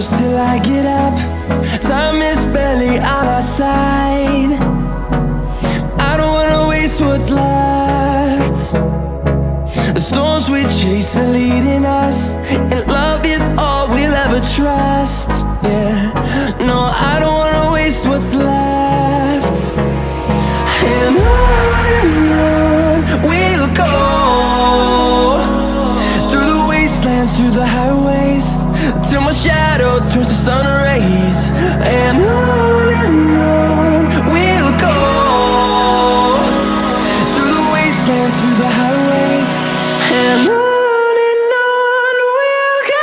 close till I get up. Time is barely on our side. I don't wanna waste what's left. The storms we chase are leading us, and love is all we'll ever trust. Yeah, no, I don't wanna waste what's left. And on we'll go, through the wastelands, through the highways, till my shadow turns to sun rays. And on we'll go, through the wastelands, through the highways, and on we'll go.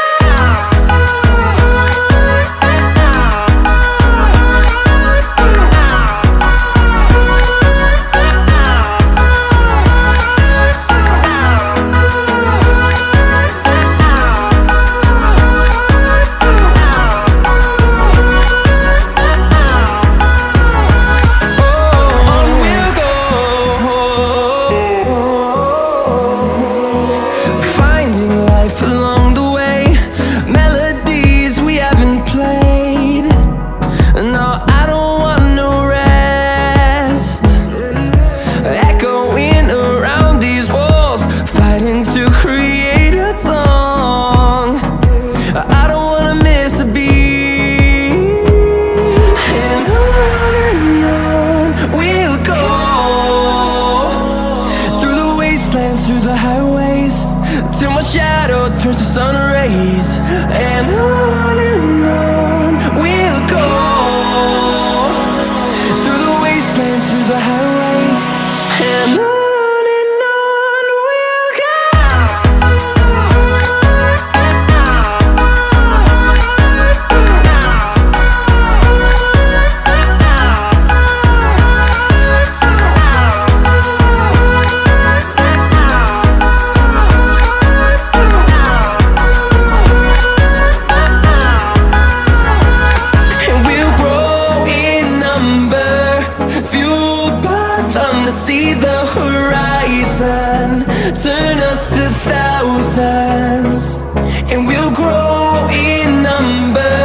Through the highways, till my shadow turns to sun rays. And on we'll go, through the wastelands, through the highways, and on we'll go. See the horizon, turn us to thousands, and we'll grow in number,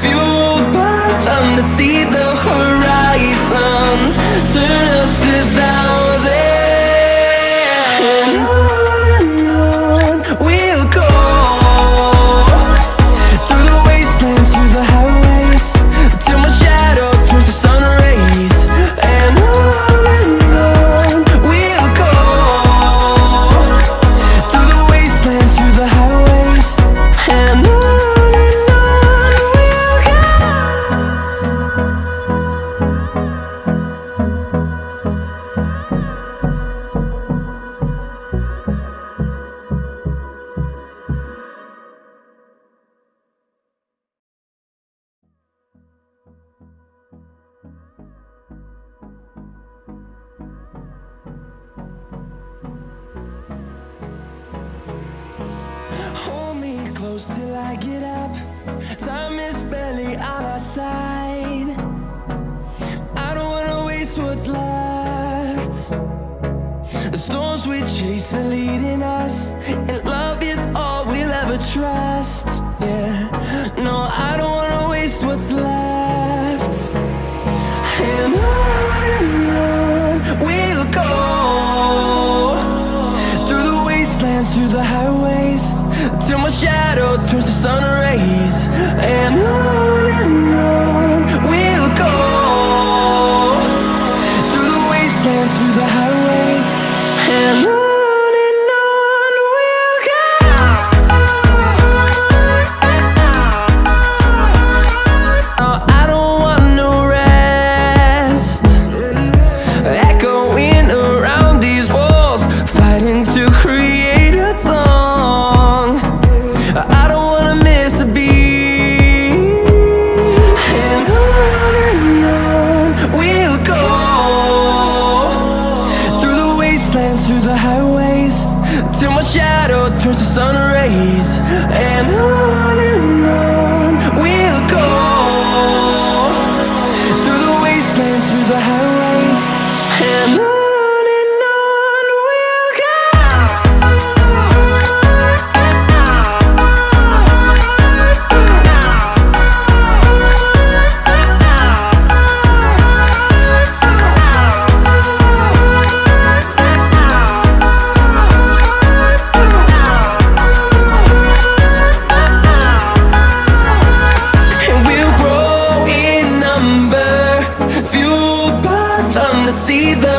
fueled by them. To see the horizon, turn us to thousands, and on we'll go, through the wastelands, through the highways, till my shadow turns to sun rays. And hold me close till I get up. Time is barely on our side. I don't wanna waste what's left. The storms we chase are leading us, and love is all we'll ever trust. Yeah, no, I don't wanna waste what's left. And on we'll go, through the wastelands, through the highways, till my shadow turns to sun rays. And on we'll go, through the wastelands, through the highways, and on we'll go. I don't want no rest, echoing around these walls, fighting to create a song. I don't wanna miss see the